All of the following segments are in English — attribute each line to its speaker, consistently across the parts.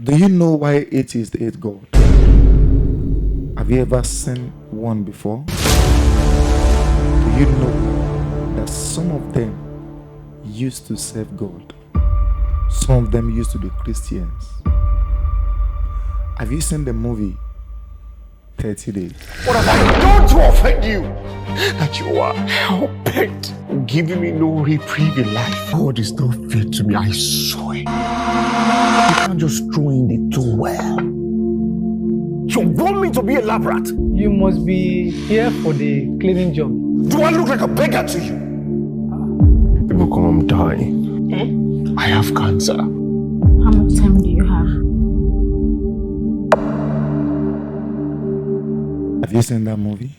Speaker 1: Do you know why atheists hate God? Have you ever seen one before? Do you know that some of them used to serve God? Some of them used to be Christians. Have you seen the movie 30 Days?
Speaker 2: What have I done to offend you? That you are hell-bent on giving me no reprieve in life. God is not fair to me, I swear. You can't just throw in the towel. You want me to be a lab rat?
Speaker 3: You must be here for the cleaning job.
Speaker 2: Do I look like a beggar to you? People come, I'm dying. I have cancer.
Speaker 4: How much time do you have?
Speaker 1: Have you seen that movie?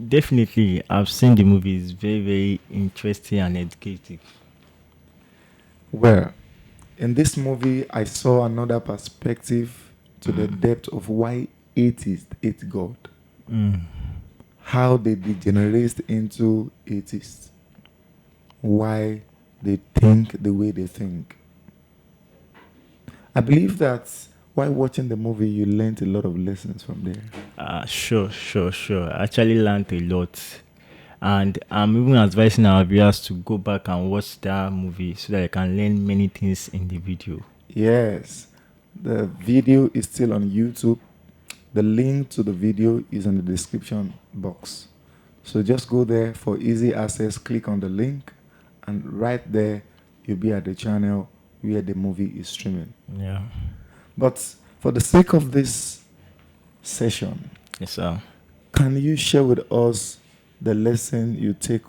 Speaker 5: Definitely, I've seen the movie. It's very, very interesting and educative.
Speaker 1: Well, in this movie, I saw another perspective to the depth of why atheists hate God. How they degenerate into atheists. Why they think the way they think. I believe that while watching the movie, you learned a lot of lessons from there.
Speaker 5: Sure. I actually learned a lot. And I'm even advising our viewers to go back and watch that movie so that they can learn many things in the video.
Speaker 1: Yes, the video is still on YouTube. The link to the video is in the description box. So just go there for easy access, click on the link, and right there, you'll be at the channel where the movie is streaming.
Speaker 5: Yeah.
Speaker 1: But for the sake of this session,
Speaker 5: Yes, sir.
Speaker 1: can you share with us the lesson you take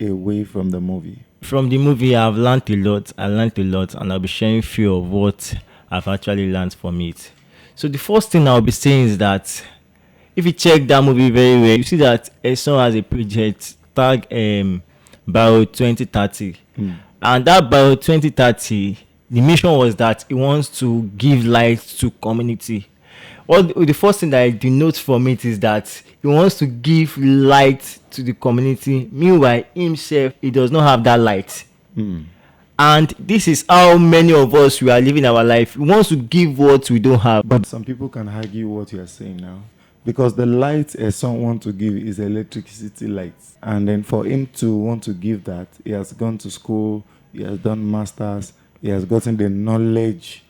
Speaker 1: away from the movie?
Speaker 5: From the movie, I've learned a lot. And I'll be sharing few of what I've actually learned from it. So the first thing I'll be saying is that if you check that movie very well, you see that Edison has a project tag Bio 2030. And that Bio 2030, the mission was that he wants to give light to community. The first thing that I denote from it is that he wants to give light to the community. Meanwhile, himself, he does not have that light. And this is how many of us we are living our life. We want to give what we don't have.
Speaker 1: But some people can argue what you are saying now. Because the light a son wants to give is electricity light. And then for him to want to give that, he has gone to school, he has done masters, he has gotten the knowledge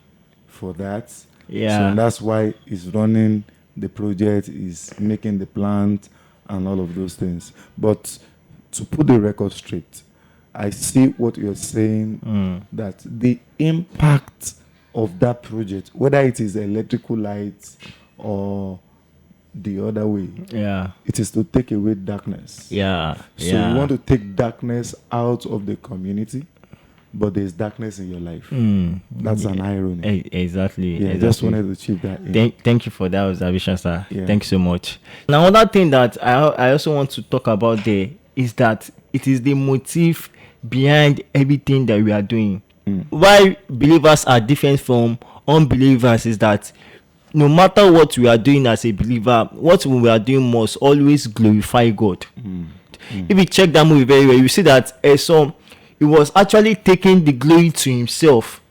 Speaker 1: for that.
Speaker 5: Yeah.
Speaker 1: So that's why he's running the project, he's making the plant and all of those things. But to put the record straight, I see what you're saying, that the impact of that project, whether it is electrical lights or the other way, it is to take away darkness. So you want to take darkness out of the community, but there's darkness in your life. That's an irony.
Speaker 5: Exactly.
Speaker 1: Yeah, I just wanted to chip that in.
Speaker 5: Thank you for that observation, sir.
Speaker 1: Yeah.
Speaker 5: Thank you so much. Now, another thing that I also want to talk about there is that it is the motive behind everything that we are doing. Why believers are different from unbelievers is that no matter what we are doing as a believer, what we are doing must always glorify God. If you check that movie very well, you see that he was actually taking the glory to himself.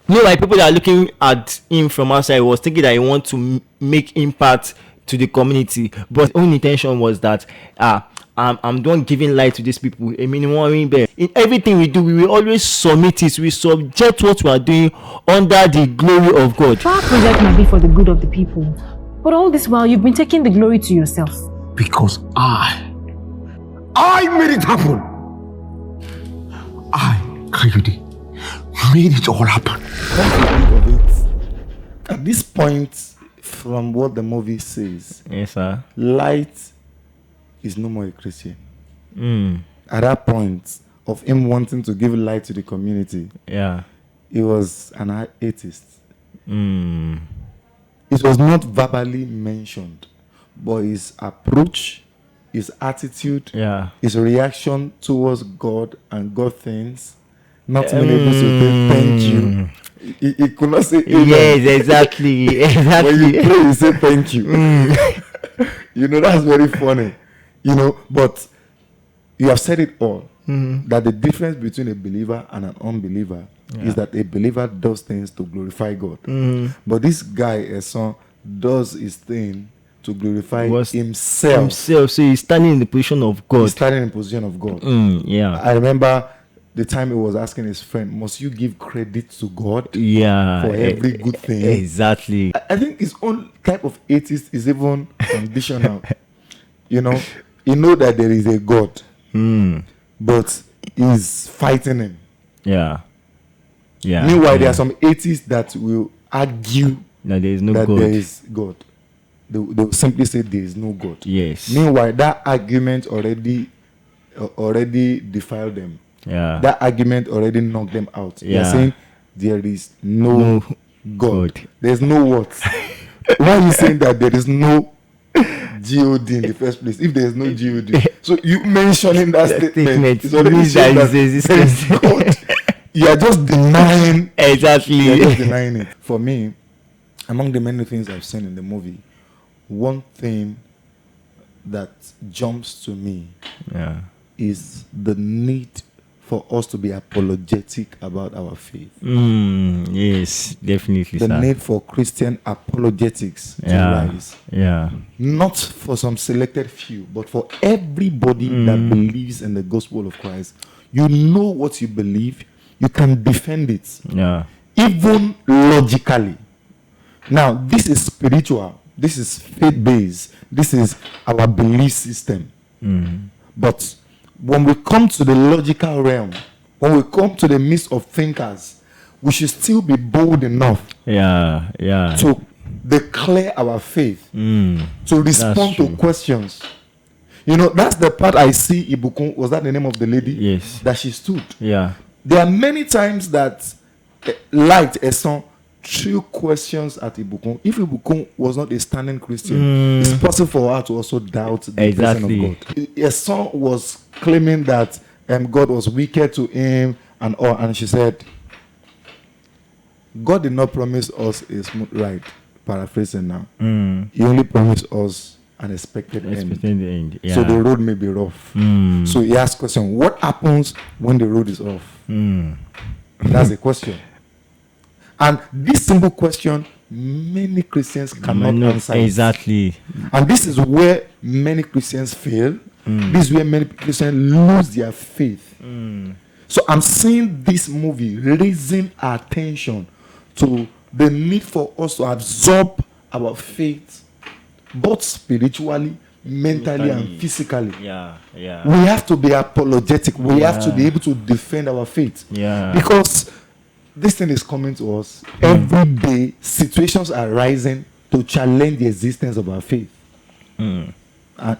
Speaker 5: Like people that are looking at him from outside was thinking that he want to make impact to the community, but his own intention was that I'm done giving light to these people. In everything we do, we will always submit it. We subject what we are doing under the glory of God.
Speaker 4: Our project might be for the good of the people, but all this while you've been taking the glory to yourself.
Speaker 2: Because I made it happen. I, Kayode, made it all happen.
Speaker 1: At this point, from what the movie says,
Speaker 5: Yes, sir.
Speaker 1: light is no more a Christian. At that point of him wanting to give light to the community, he was an atheist. It was not verbally mentioned, but his approach, his attitude, his reaction towards God and God things, not being able to say thank you. He could not say amen.
Speaker 5: Yes, exactly.
Speaker 1: When you pray, you say thank you. That's very funny. But you have said it all. that the difference between a believer and an unbeliever is that a believer does things to glorify God. But this guy, a son, does his thing to glorify himself.
Speaker 5: So he's standing in the position of God.
Speaker 1: He's standing in the position of God.
Speaker 5: Yeah.
Speaker 1: I remember the time he was asking his friend, must you give credit to God
Speaker 5: Yeah.
Speaker 1: for every good thing?
Speaker 5: Exactly.
Speaker 1: I think his own type of atheist is even conditional. You know that there is a God, but he's fighting him.
Speaker 5: Yeah.
Speaker 1: Meanwhile, there are some atheists that will argue
Speaker 5: that there is no
Speaker 1: that
Speaker 5: God.
Speaker 1: there is God. They will simply say there is no God.
Speaker 5: Yes.
Speaker 1: Meanwhile, that argument already defiled them.
Speaker 5: Yeah.
Speaker 1: That argument already knocked them out.
Speaker 5: Yeah.
Speaker 1: They're saying there is no God.
Speaker 5: God.
Speaker 1: There's no what? Why are you saying that there is no God in the first place? If there is no God, so you mentioning that statement is already
Speaker 5: means
Speaker 1: saying
Speaker 5: that
Speaker 1: that
Speaker 5: it's
Speaker 1: there is God. You are just denying.
Speaker 5: Exactly.
Speaker 1: You are just denying it. For me, among the many things I've seen in the movie, one thing that jumps to me is the need for us to be apologetic about our faith.
Speaker 5: Yes, definitely.
Speaker 1: The need for Christian apologetics to rise.
Speaker 5: Yeah.
Speaker 1: Not for some selected few, but for everybody that believes in the gospel of Christ. You know what you believe, you can defend it.
Speaker 5: Yeah.
Speaker 1: Even logically. Now, this is spiritual. This is faith-based. This is our belief system. But when we come to the logical realm, when we come to the midst of thinkers, we should still be bold enough to declare our faith, to respond to questions. That's the part I see. Ibukun, was that the name of the lady?
Speaker 5: Yes.
Speaker 1: That she stood.
Speaker 5: Yeah.
Speaker 1: There are many times that Light Eson threw questions at Ibukun. If Ibukun was not a standing Christian, it's possible for her to also doubt the person of God. Eson was claiming that God was wicked to him and all, and she said, God did not promise us a smooth ride. Paraphrasing now. He only promised us an expected end.
Speaker 5: Yeah.
Speaker 1: So the road may be rough. So he asked question, what happens when the road is off? That's the question. And this simple question, many Christians cannot answer.
Speaker 5: Exactly.
Speaker 1: And this is where many Christians fail. This is where many Christians lose their faith. So I'm seeing this movie raising our attention to the need for us to absorb our faith, both spiritually, mentally, and physically. We have to be apologetic. We have to be able to defend our faith. Because this thing is coming to us every day. Situations are rising to challenge the existence of our faith. And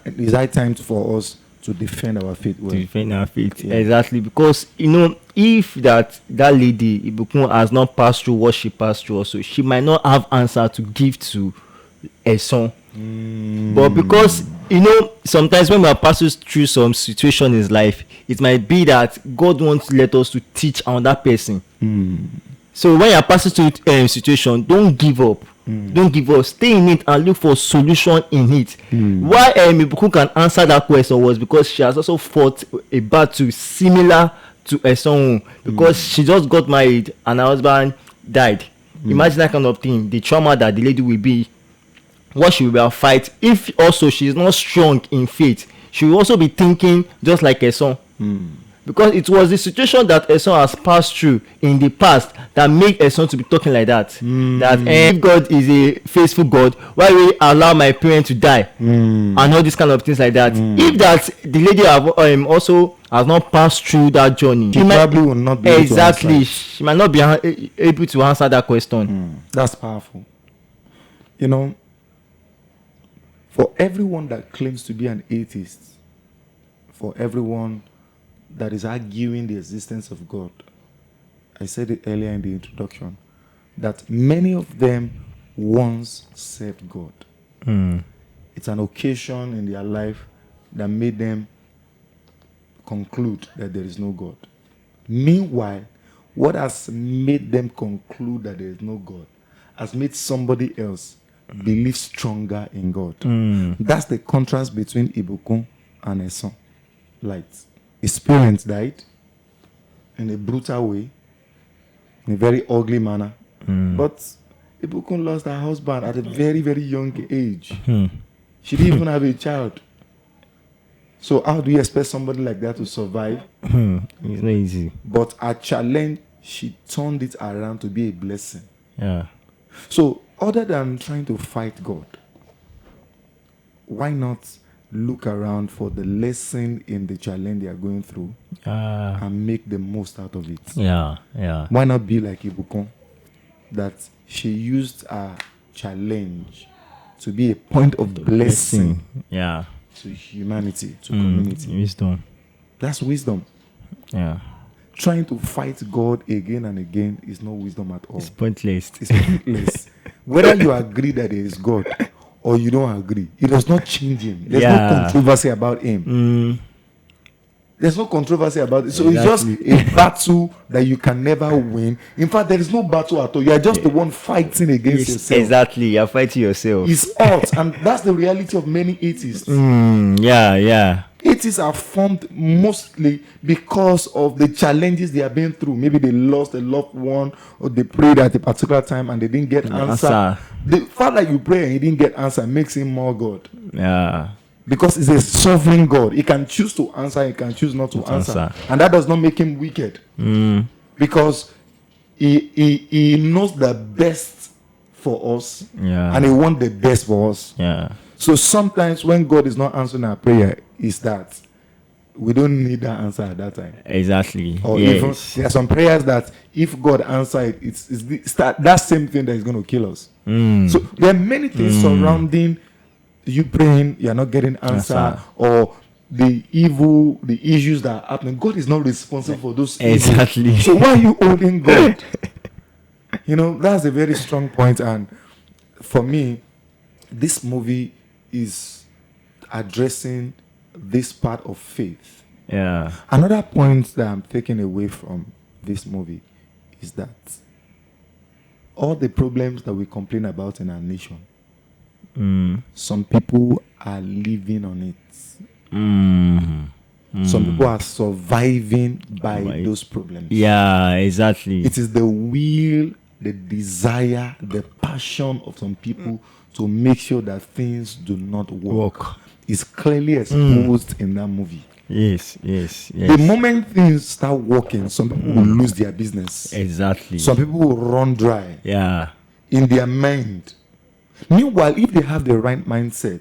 Speaker 1: it's high time for us to defend our faith well.
Speaker 5: Exactly. Because if that lady Ibukun has not passed through what she passed through also, she might not have answer to give to a son. But because sometimes when we are passing through some situation in life, it might be that God wants to let us to teach another person. So when you are passing through a situation, don't give up. Don't give up. Stay in it and look for solution in it. Why Ibukun can answer that question was because she has also fought a battle similar to a son, because she just got married and her husband died. Imagine that kind of thing, the trauma that the lady will be. What she will fight. If also she is not strong in faith, she will also be thinking just like a son. Because it was the situation that a son has passed through in the past that made a son to be talking like that. That if God is a faithful God, why will he allow my parents to die? And all these kind of things like that. If that the lady have, also has not passed through that journey,
Speaker 1: she probably will not be able to answer.
Speaker 5: She might not be able to answer that question.
Speaker 1: That's powerful. For everyone that claims to be an atheist, for everyone that is arguing the existence of God, I said it earlier in the introduction, that many of them once served God. It's an occasion in their life that made them conclude that there is no God. Meanwhile, what has made them conclude that there is no God has made somebody else believe stronger in God. That's the contrast between Ibukun and Eson Light. his parents died in a brutal way, in a very ugly manner. But Ibukun lost her husband at a very, very young age. She didn't even have a child. So how do you expect somebody like that to survive?
Speaker 5: It's not easy.
Speaker 1: But her challenge, she turned it around to be a blessing.
Speaker 5: Yeah.
Speaker 1: So other than trying to fight God, why not look around for the lesson in the challenge they are going through and make the most out of it?
Speaker 5: Yeah.
Speaker 1: Why not be like Ibukun, that she used her challenge to be a point of blessing
Speaker 5: Yeah.
Speaker 1: to humanity, to community?
Speaker 5: Wisdom.
Speaker 1: That's wisdom.
Speaker 5: Yeah.
Speaker 1: Trying to fight God again and again is no wisdom at all.
Speaker 5: It's pointless.
Speaker 1: It's pointless. Whether you agree that there is God or you don't agree, it does not change him. There's no controversy about him. There's no controversy about it. So it's just a battle that you can never win. In fact, there is no battle at all. You are just the one fighting against yourself.
Speaker 5: Exactly. You're fighting yourself.
Speaker 1: It's odds, and that's the reality of many atheists.
Speaker 5: Yeah.
Speaker 1: Atheists are formed mostly because of the challenges they have been through. Maybe they lost a loved one, or they prayed at a particular time and they didn't get answer. The fact that you pray and you didn't get answer makes him more God.
Speaker 5: Yeah.
Speaker 1: Because he's a sovereign God. He can choose to answer, he can choose not to answer. And that does not make him wicked. Because he knows the best for us.
Speaker 5: Yeah.
Speaker 1: And he wants the best for us.
Speaker 5: Yeah.
Speaker 1: So sometimes when God is not answering our prayer, is that we don't need that answer at that time.
Speaker 5: Exactly.
Speaker 1: Or even there are some prayers that if God answers it's that same thing that is going to kill us. So there are many things surrounding you praying, you are not getting answer, or the issues that are happening. God is not responsible for those
Speaker 5: Exactly.
Speaker 1: issues. So why are you holding God? That's a very strong point. And for me, this movie is addressing this part of faith.
Speaker 5: Yeah.
Speaker 1: Another point that I'm taking away from this movie is that all the problems that we complain about in our nation, some people are living on it. Some people are surviving by those problems.
Speaker 5: Yeah, exactly.
Speaker 1: It is the will, the desire, the passion of some people to make sure that things do not work. It's clearly exposed in that movie.
Speaker 5: Yes.
Speaker 1: The moment things start working, some people will lose their business.
Speaker 5: Exactly.
Speaker 1: Some people will run dry.
Speaker 5: Yeah.
Speaker 1: In their mind. Meanwhile, if they have the right mindset,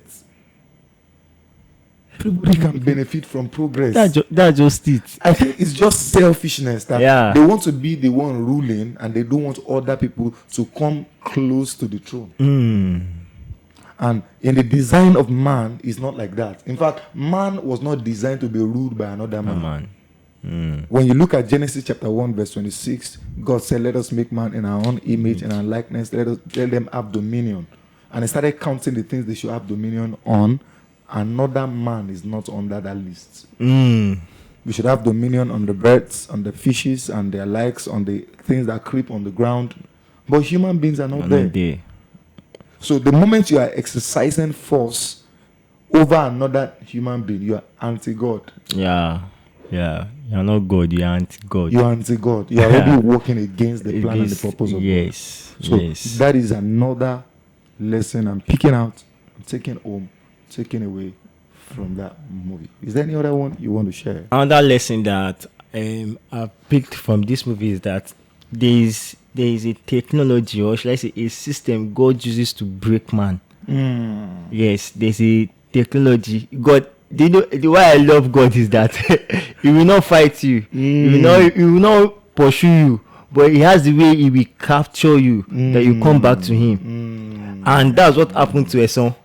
Speaker 1: everybody can benefit from progress.
Speaker 5: That's just it.
Speaker 1: I think it's just selfishness that they want to be the one ruling and they don't want other people to come close to the throne. And in the design of man, it's not like that. In fact, man was not designed to be ruled by another man. When you look at Genesis chapter 1 verse 26, God said, let us make man in our own image and our likeness. Let them have dominion. And he started counting the things they should have dominion on. Another man is not under that list. We should have dominion on the birds, on the fishes, and their likes, on the things that creep on the ground. But human beings are not there. So the moment you are exercising force over another human being, you are anti-God.
Speaker 5: Yeah. You're not God, you're anti-God.
Speaker 1: You are anti-God. You are already working against the plan and the purpose of God. So that is another lesson I'm picking out, I'm taking home, taking away from that movie. Is there any other one you want to share?
Speaker 5: Another lesson that I picked from this movie is that there is a technology, or should I say a system God uses to break man. Yes, there's a technology. God, the way I love God is that he will not fight you. He will not pursue you, but he has the way he will capture you, that you come back to him. And that's what happened to Eson.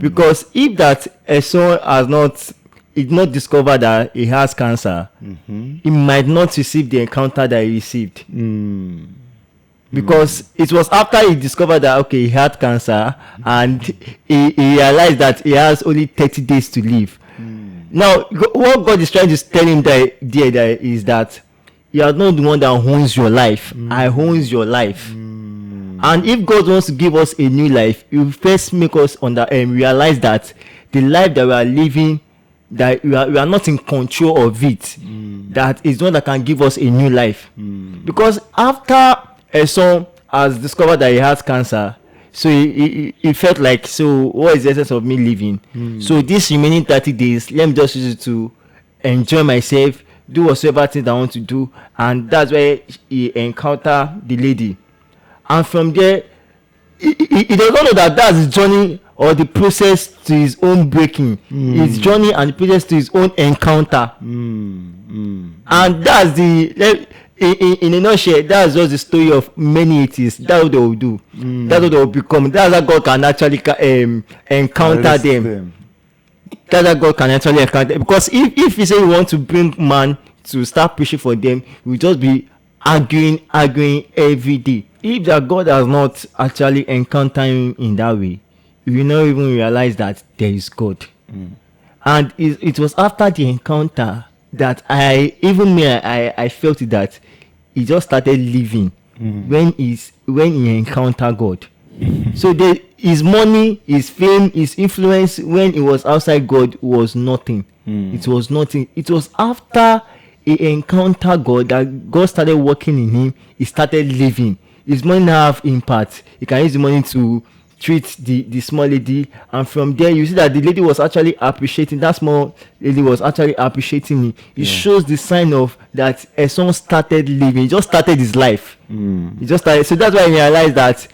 Speaker 5: Because if that Eson has not discovered that he has cancer, he might not receive the encounter that he received. Because it was after he discovered that he had cancer, and he realized that he has only 30 days to live. Now what God is trying to tell him there is that you are not the one that owns your life. I owns your life. And if God wants to give us a new life, he will first make us realize that the life that we are living that we are not in control of it. That is one that can give us a new life. Because after a son has discovered that he has cancer, so he felt like, so what is the essence of me living? So this remaining 30 days, let me just use it to enjoy myself, do whatever things I want to do. And that's where he encountered the lady. And from there, he does not know that that's his journey or the process to his own breaking. His journey and the process to his own encounter. And that's the, in a nutshell, that's just the story of many atheists. That's what they will do. That's what they will become. That's how God can actually encounter them. That's how God can actually encounter them. Because if you say you want to bring man to start preaching for them, we will just be arguing every day. If that God has not actually encountered him in that way, you will not even realize that there is God. And it was after the encounter that I felt that he just started living when he encountered God. So his money, his fame, his influence when he was outside God was nothing. It was nothing. It was after he encountered God that God started working in him. He started living. His money now have impact. He can use the money to treat the small lady, and from there you see that the lady was actually appreciating, that small lady was actually appreciating me. It shows the sign of that a son started living. He just started his life. He just started. So that's why I realized that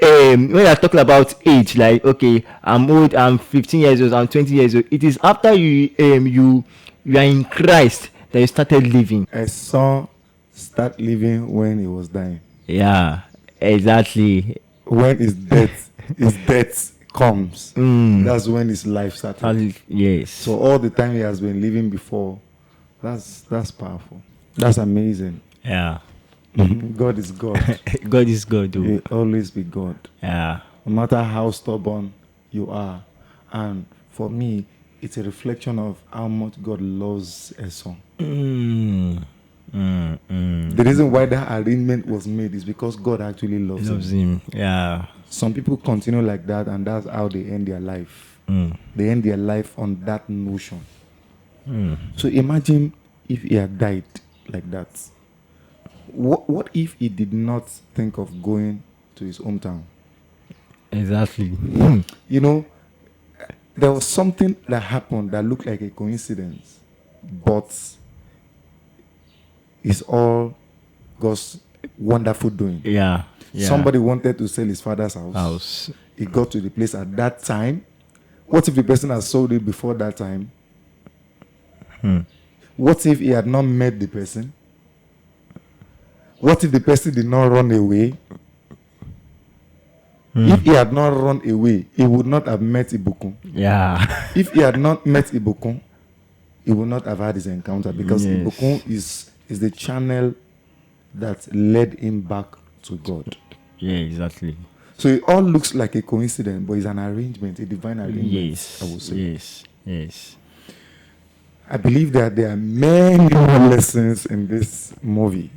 Speaker 5: when I'm talking about age, like, okay, I'm old, I'm 15 years old, I'm 20 years old, it is after you are in Christ that you started living.
Speaker 1: A son start living when he was dying.
Speaker 5: Yeah, exactly.
Speaker 1: When his death comes, that's when his life started.
Speaker 5: Yes.
Speaker 1: So all the time he has been living before, that's powerful. That's amazing.
Speaker 5: Yeah.
Speaker 1: God is God.
Speaker 5: God is God, though.
Speaker 1: He'll always be God.
Speaker 5: Yeah.
Speaker 1: No matter how stubborn you are. And for me, it's a reflection of how much God loves a son. The reason why that arrangement was made is because God actually loves him.
Speaker 5: Yeah.
Speaker 1: Some people continue like that, and that's how they end their life. They end their life on that notion. So imagine if he had died like that. What if he did not think of going to his hometown?
Speaker 5: Exactly.
Speaker 1: You know, there was something that happened that looked like a coincidence, but it's all God's wonderful doing.
Speaker 5: Yeah.
Speaker 1: Somebody wanted to sell his father's house. He got to the place at that time. What if the person had sold it before that time? What if he had not met the person? What if the person did not run away? If he had not run away, he would not have met Ibukun.
Speaker 5: Yeah.
Speaker 1: If he had not met Ibukun, he would not have had his encounter, because Ibukun is the channel that led him back to God.
Speaker 5: Yeah, exactly.
Speaker 1: So it all looks like a coincidence, but it's an arrangement, a divine arrangement.
Speaker 5: Yes.
Speaker 1: I will say.
Speaker 5: Yes.
Speaker 1: I believe that there are many more lessons in this movie,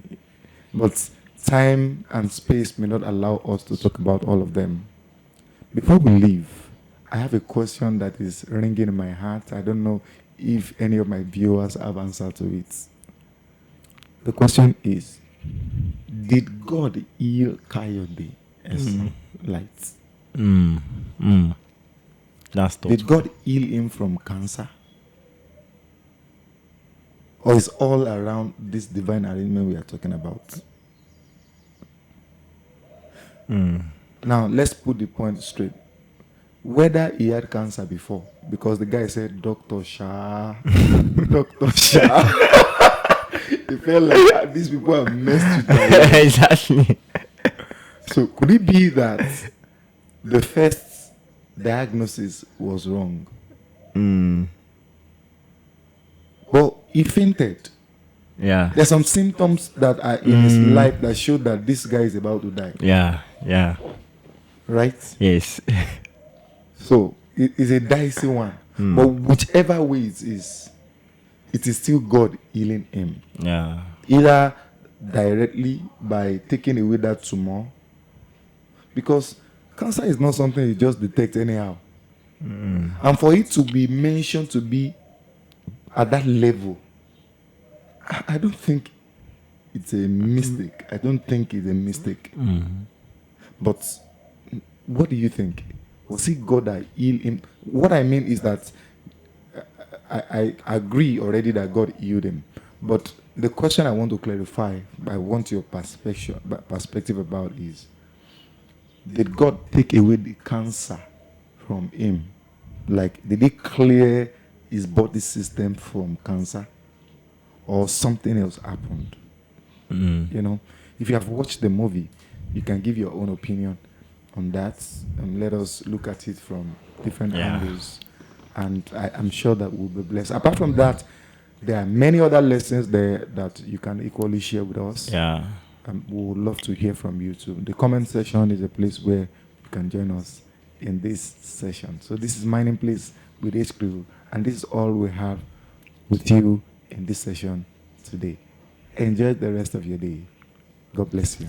Speaker 1: but time and space may not allow us to talk about all of them. Before we leave, I have a question that is ringing in my heart. I don't know if any of my viewers have answer to it. The question is, did God heal Kayode as light?
Speaker 5: That's tough.
Speaker 1: Did God heal him from cancer? Or is all around this divine arrangement we are talking about? Now, let's put the point straight. Whether he had cancer before, because the guy said, Dr. Shah, Dr. Shah. It felt like these people have messed with me.
Speaker 5: Exactly.
Speaker 1: So could it be that the first diagnosis was wrong? But he fainted.
Speaker 5: Yeah.
Speaker 1: There's some symptoms that are in his life that show that this guy is about to die.
Speaker 5: Yeah.
Speaker 1: Right?
Speaker 5: Yes.
Speaker 1: So it is a dicey one. But whichever way it is still God healing him.
Speaker 5: Yeah.
Speaker 1: Either directly by taking away that tumor, because cancer is not something you just detect anyhow. And for it to be mentioned to be at that level, I don't think it's a mistake. I don't think it's a mistake. But what do you think? Was it God that healed him? What I mean is that I agree already that God healed him. But the question I want to clarify, I want your perspective about is, did God take away the cancer from him? Like, did he clear his body system from cancer? Or something else happened? You know, if you have watched the movie, you can give your own opinion on that and let us look at it from different angles. And I'm sure that we'll be blessed. Apart from that, there are many other lessons there that you can equally share with us.
Speaker 5: Yeah.
Speaker 1: We would love to hear from you too. The comment section is a place where you can join us in this session. So this is Mining Place with H Crew, and this is all we have with you in this session today. Enjoy the rest of your day. God bless you.